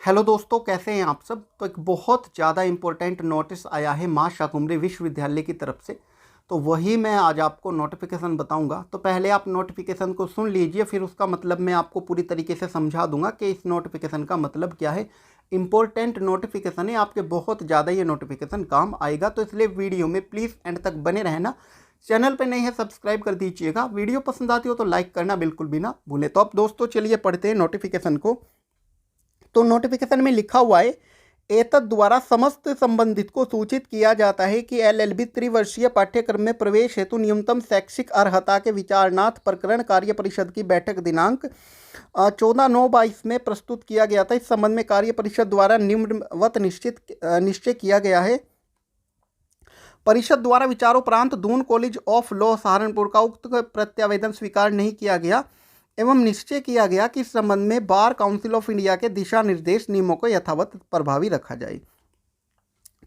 Hello दोस्तों, कैसे हैं आप सब। तो एक बहुत ज़्यादा इम्पोर्टेंट नोटिस आया है माँ शाकुंभरी विश्वविद्यालय की तरफ से, तो वही मैं आज आपको नोटिफिकेशन बताऊंगा। तो पहले आप नोटिफिकेशन को सुन लीजिए, फिर उसका मतलब मैं आपको पूरी तरीके से समझा दूंगा कि इस नोटिफिकेशन का मतलब क्या है। इम्पोर्टेंट नोटिफिकेशन है, आपके बहुत ज़्यादा ये नोटिफिकेशन काम आएगा, तो इसलिए वीडियो में प्लीज़ एंड तक बने रहना। चैनल पर नहीं है सब्सक्राइब कर दीजिएगा, वीडियो पसंद आती हो तो लाइक करना बिल्कुल भी ना भूलें। तो अब दोस्तों चलिए पढ़ते हैं नोटिफिकेशन को। तो नोटिफिकेशन में लिखा हुआ है, एतद द्वारा समस्त संबंधित को सूचित किया जाता है कि एलएलबी त्रिवर्षीय पाठ्यक्रम में प्रवेश हेतु न्यूनतम शैक्षिक अर्हता के विचारनाथ प्रकरण कार्य परिषद की बैठक दिनांक 14/9/22 में प्रस्तुत किया गया था। इस संबंध में कार्य परिषद द्वारा निम्नवत निश्चय किया गया है। परिषद द्वारा विचारोपरांत Doon college of law Saharanpur का उक्त प्रत्यावेदन स्वीकार नहीं किया गया एवं निश्चय किया गया कि इस संबंध में बार काउंसिल ऑफ इंडिया के दिशा निर्देश नियमों को यथावत प्रभावी रखा जाए।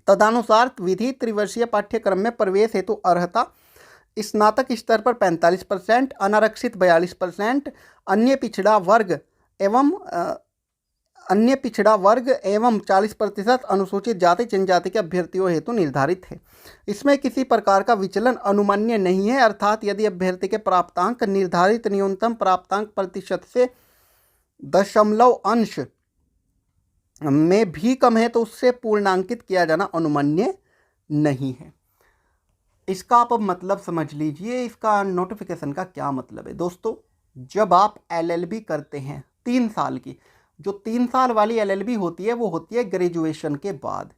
तदनुसार विधि त्रिवर्षीय पाठ्यक्रम में प्रवेश हेतु अर्हता स्नातक स्तर पर 45%, अनारक्षित 42%, अन्य पिछड़ा वर्ग एवं 40% अनुसूचित जाति जनजाति के अभ्यर्थियों हेतु निर्धारित है। इसमें किसी प्रकार का विचलन अनुमान्य नहीं है, अर्थात यदि अभ्यर्थी के प्राप्तांक निर्धारित न्यूनतम प्राप्तांक प्रतिशत से दशमलव अंश में भी कम है तो उससे पूर्णांकित किया जाना अनुमान्य नहीं है। इसका आप अब मतलब समझ लीजिए, इसका नोटिफिकेशन का क्या मतलब है। दोस्तों, जब आप एलएलबी करते हैं 3 साल की, जो 3 साल वाली एलएलबी होती है वो होती है ग्रेजुएशन के बाद।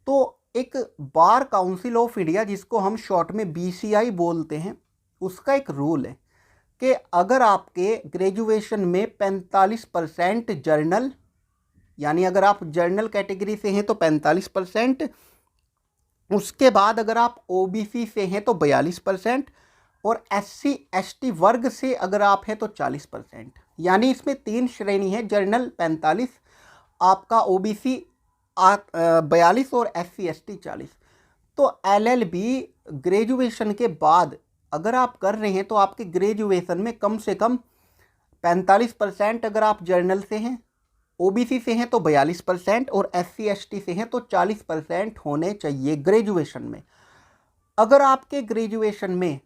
तो एक बार काउंसिल ऑफ इंडिया, जिसको हम शॉर्ट में बीसीआई बोलते हैं, उसका एक रूल है कि अगर आपके ग्रेजुएशन में 45% जर्नल, यानी अगर आप जर्नल कैटेगरी से हैं तो 45%, उसके बाद अगर आप ओबीसी से हैं तो 42%, और एससी एसटी वर्ग से अगर आप हैं तो 40%। यानी इसमें 3 श्रेणी है, जर्नल 45, आपका ओबीसी 42 और एससी एसटी 40। तो एलएलबी ग्रेजुएशन के बाद अगर आप कर रहे हैं तो आपके ग्रेजुएशन में कम से कम 45% अगर आप जर्नल से हैं, ओबीसी से हैं तो 42% और एससी एसटी से हैं तो 40% होने चाहिए ग्रेजुएशन में। अगर आपके ग्रेजुएशन में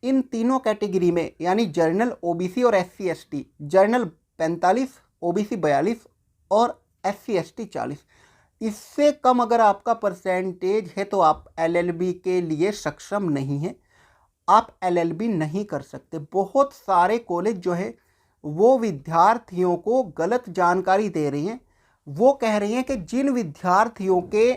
इन तीनों कैटेगरी में, यानी जर्नल, ओबीसी और एससी एसटी, जर्नल 45, ओबीसी 42 और एससी एसटी 40, इससे कम अगर आपका परसेंटेज है तो आप एलएलबी के लिए सक्षम नहीं हैं, आप एलएलबी नहीं कर सकते। बहुत सारे कॉलेज जो है वो विद्यार्थियों को गलत जानकारी दे रही हैं। वो कह रही हैं कि जिन विद्यार्थियों के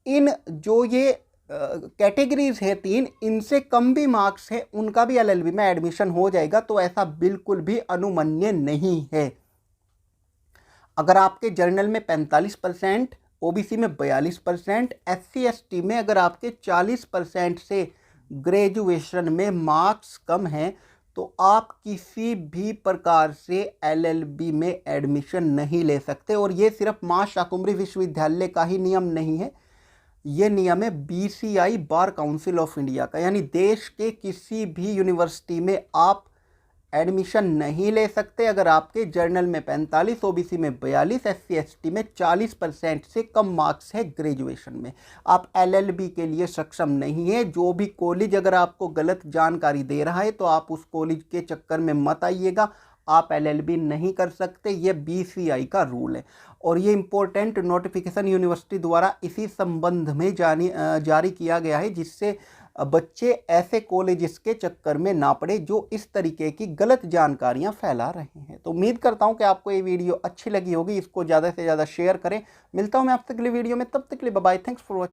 इन जो ये कैटेगरीज है 3, इनसे कम भी मार्क्स है उनका भी एलएलबी में एडमिशन हो जाएगा। तो ऐसा बिल्कुल भी अनुमन्य नहीं है। अगर आपके जर्नल में 45%, ओबीसी में 42%, एससी एसटी में अगर आपके 40% से ग्रेजुएशन में मार्क्स कम हैं तो आप किसी भी प्रकार से एलएलबी में एडमिशन नहीं ले सकते। और ये सिर्फ माँ शाकुंभरी विश्वविद्यालय का ही नियम नहीं है, ये नियम है BCI bar council of India का। यानी देश के किसी भी यूनिवर्सिटी में आप एडमिशन नहीं ले सकते अगर आपके जर्नल में 45, ओबीसी में 42, एससी एसटी में 40% से कम मार्क्स है ग्रेजुएशन में। आप एलएलबी के लिए सक्षम नहीं है। जो भी कॉलेज अगर आपको गलत जानकारी दे रहा है तो आप उस कॉलेज के चक्कर में मत आइएगा, आप एलएलबी नहीं कर सकते। ये बीसीआई का रूल है और ये इम्पोर्टेंट नोटिफिकेशन यूनिवर्सिटी द्वारा इसी संबंध में जारी किया गया है, जिससे बच्चे ऐसे कॉलेजेस के चक्कर में ना पड़े जो इस तरीके की गलत जानकारियां फैला रहे हैं। तो उम्मीद करता हूं कि आपको ये वीडियो अच्छी लगी होगी। इसको ज़्यादा से ज़्यादा शेयर करें। मिलता हूं मैं आपसे अगले वीडियो में, तब तक के लिए bye bye, thanks for watching.